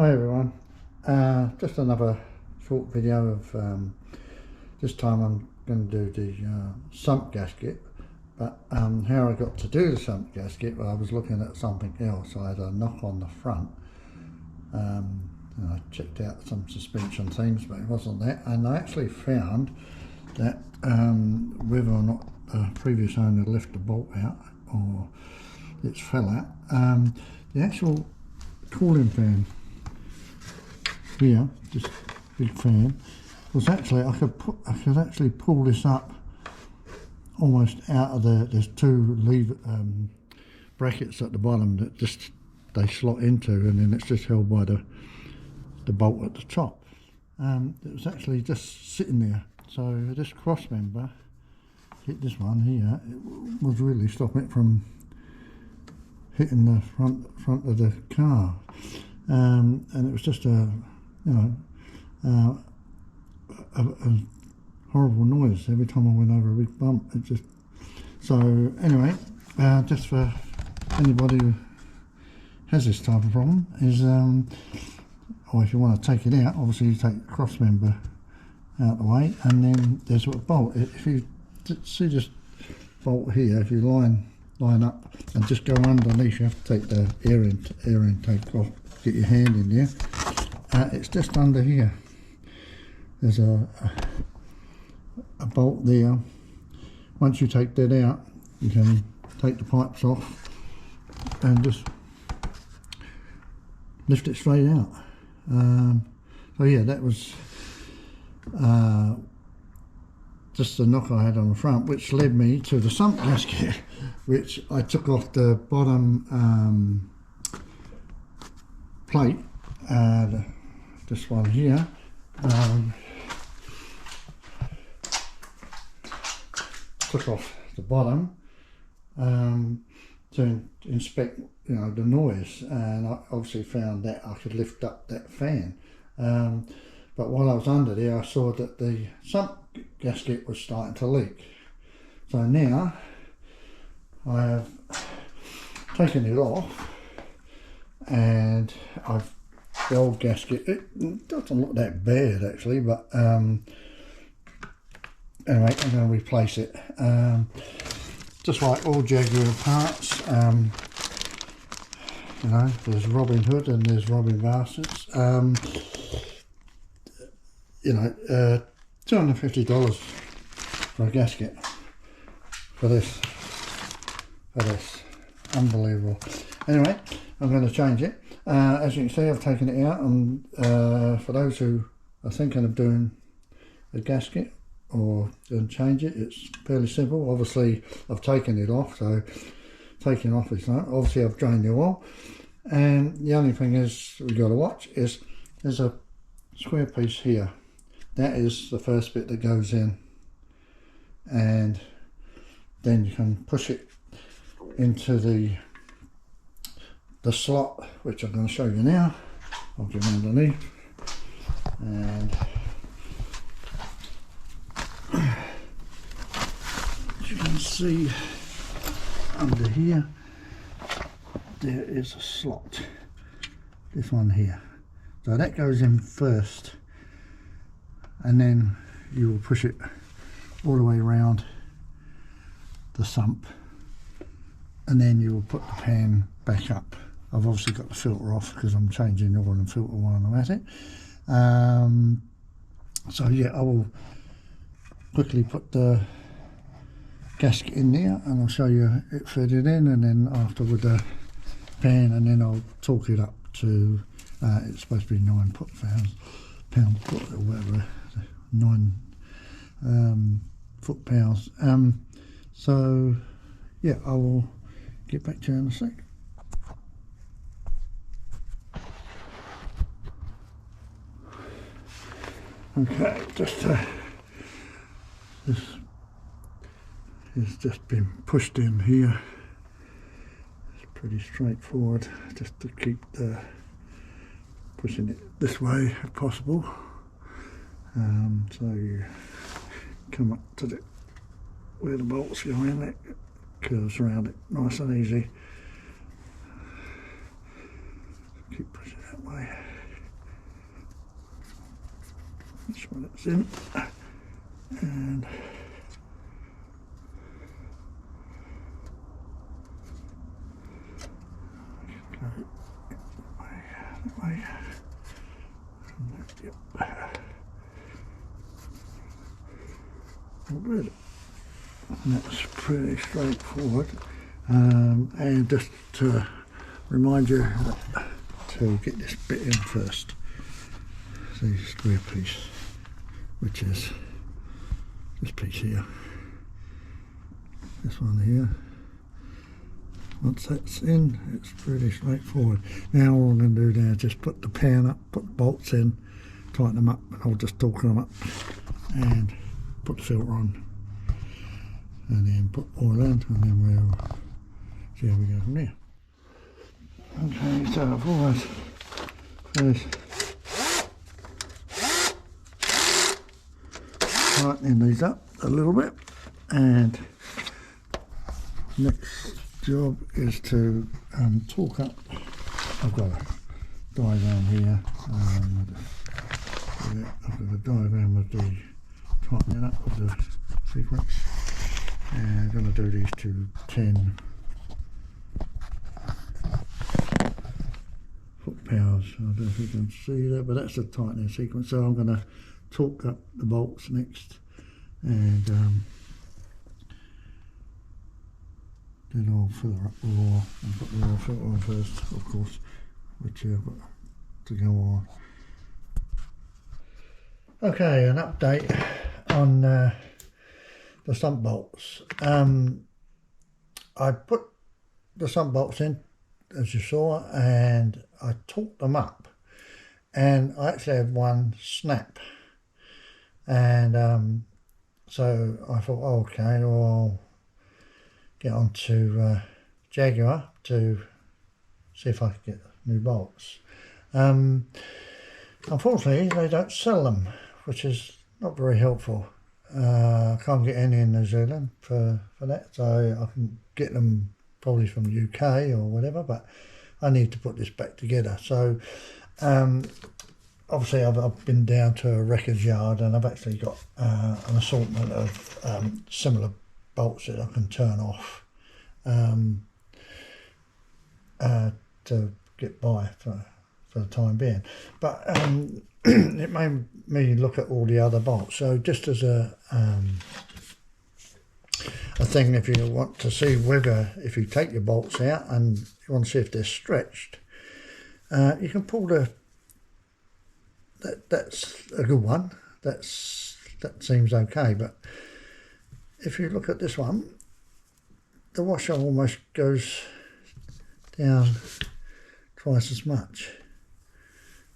Hi everyone, just another short video of this time I'm going to do the sump gasket, but how I got to do the sump gasket, well, I was looking at something else. I had a knock on the front and I checked out some suspension things, but it wasn't that, and I actually found that whether or not the previous owner left the bolt out or it's fell out, the actual cooling fan here, this big fan, was actually, I could actually pull this up almost out of there's two lever brackets at the bottom that just they slot into, and then it's just held by the bolt at the top. It was actually just sitting there, so this cross member hit this one here. It was really stopping it from hitting the front of the car, and it was just a horrible noise every time I went over a big bump. It just, so anyway, just for anybody who has this type of problem, is or if you want to take it out, obviously you take the cross member out the way, and then there's a bolt. If you see this bolt here, if you line up and just go underneath, you have to take the air intake off, get your hand in there. It's just under here. There's a bolt there. Once you take that out, you can take the pipes off and just lift it straight out. So yeah, that was just the knock I had on the front, which led me to the sump gasket, which I took off the bottom plate, this one here. Took off the bottom to inspect, the noise, and I obviously found that I could lift up that fan. But while I was under there, I saw that the sump gasket was starting to leak. So now I have taken it off, and the old gasket, it doesn't look that bad actually, but anyway, I'm going to replace it. Just like all Jaguar parts, there's Robin Hood and there's Robin Bastards. $250 for a gasket for this. Unbelievable. Anyway, I'm going to change it. As you can see, I've taken it out, and for those who are thinking of doing a gasket or going to change it, it's fairly simple. Obviously, I've taken it off, so taking off is not. Obviously, I've drained the oil, and the only thing is we've got to watch is there's a square piece here. That is the first bit that goes in, and then you can push it into the slot, which I'm going to show you now. I'll get underneath, and as you can see under here, there is a slot, this one here. So that goes in first, and then you will push it all the way around the sump, and then you will put the pan back up. I've obviously got the filter off because I'm changing the oil and filter while I'm at it. So yeah, I will quickly put the gasket in there, and I'll show you it fitted in, and then after with the pan, and then I'll torque it up to it's supposed to be 9 pound foot or whatever, 9 foot-pounds. So yeah, I will get back to you in a sec. Okay, this has just been pushed in here. It's pretty straightforward, just to keep pushing it this way if possible. So you come up to where the bolts go in, it curves around it nice and easy. Keep pushing that way. That's what it's in. And that way. Yep. All good. And that's pretty straightforward. And just to remind you to get this bit in first. The square piece, which is this piece here. This one here. Once that's in, it's pretty straightforward. Now all I'm going to do now is just put the pan up, put the bolts in, tighten them up, and I'll just torque them up and put the filter on. And then put oil in, and then we'll see how we go from there. Okay, so I've always first tightening these up a little bit, and next job is to torque up. I've got a diagram here. I've got a diagram of the tightening up of the sequence, and I'm going to do these to 10 foot-pounds. I don't know if you can see that, but that's the tightening sequence. So I'm going to torque up the bolts next, and then I'll fill up the oil and put the oil filter on first, of course, which I've got to go on. Okay, an update on the sump bolts. I put the sump bolts in, as you saw, and I torqued them up, and I actually had one snap. And so I thought, oh, okay, well, I'll get on to Jaguar to see if I could get new bolts. Unfortunately, they don't sell them, which is not very helpful. I can't get any in New Zealand for that, so I can get them probably from the UK or whatever, but I need to put this back together. So obviously I've been down to a records yard, and I've actually got an assortment of similar bolts that I can turn off to get by for the time being. But it made me look at all the other bolts. So just as a thing, if you want to see whether, if you take your bolts out and you want to see if they're stretched, you can pull that's a good one. That seems okay. But if you look at this one, the washer almost goes down twice as much.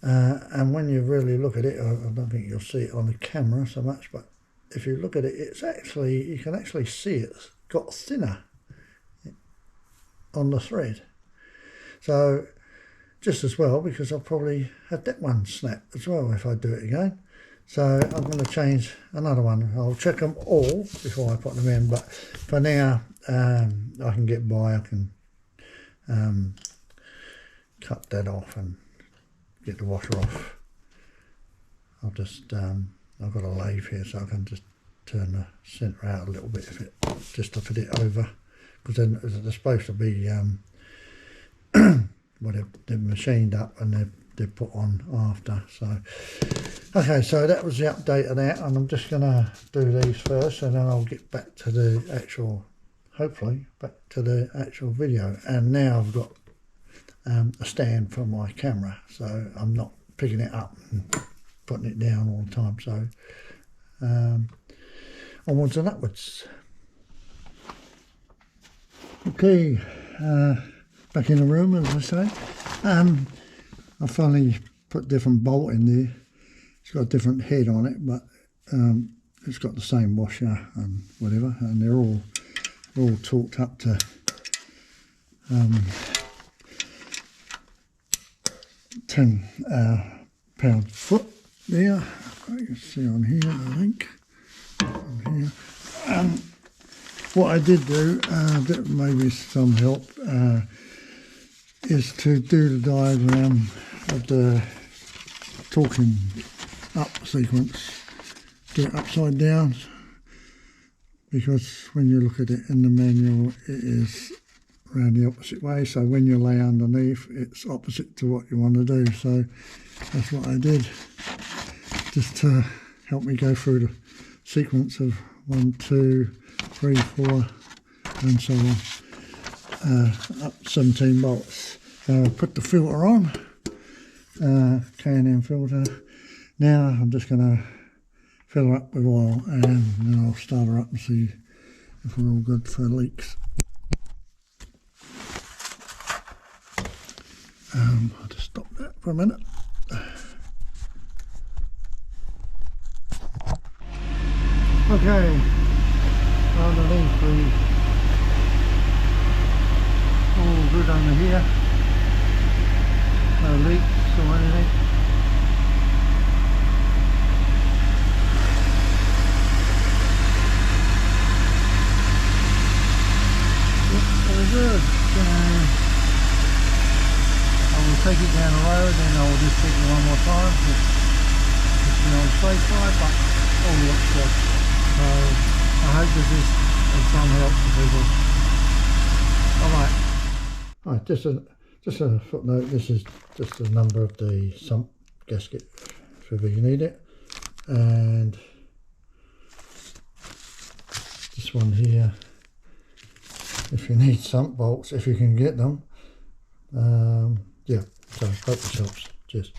And when you really look at it, I don't think you'll see it on the camera so much, but if you look at it, it's actually, you can actually see it's got thinner on the thread. So just as well, because I'll probably have that one snap as well if I do it again. So I'm going to change another one. I'll check them all before I put them in, but for now I can get by. I can cut that off and get the washer off. I'll just I've got a lathe here, so I can just turn the centre out a little bit if it, just to fit it over, because then they're supposed to be well, they're machined up and they're put on after. So okay, so that was the update of that, and I'm just going to do these first, and then I'll get back to the actual, hopefully back to the actual video. And now I've got a stand for my camera, so I'm not picking it up and putting it down all the time. So onwards and upwards. Okay, back in the room, as I say. I finally put different bolt in there. It's got a different head on it, but it's got the same washer and whatever, and they're all torqued up to 10 pound-foot there. You can see on here, I think. On here. What I did do, that may be some help, is to do the diagram of the torquing up sequence, do it upside down, because when you look at it in the manual it is around the opposite way, so when you lay underneath it's opposite to what you want to do. So that's what I did, just to help me go through the sequence of 1, 2, 3, 4 and so on, up 17 bolts. Put the filter on, K&M filter. Now I'm just going to fill her up with oil, and then I'll start her up and see if we're all good for leaks. I'll just stop that for a minute. Okay, underneath we all good under here, no leaks or anything. Very good. I will take it down the road and I will just check it one more time. It's on the safe side, but all looks good. So I hope this is of some help to people. Alright, just a footnote, this is just the number of the sump gasket if ever you need it. And this one here, if you need sump bolts, if you can get them. Yeah, so hope this helps. Cheers.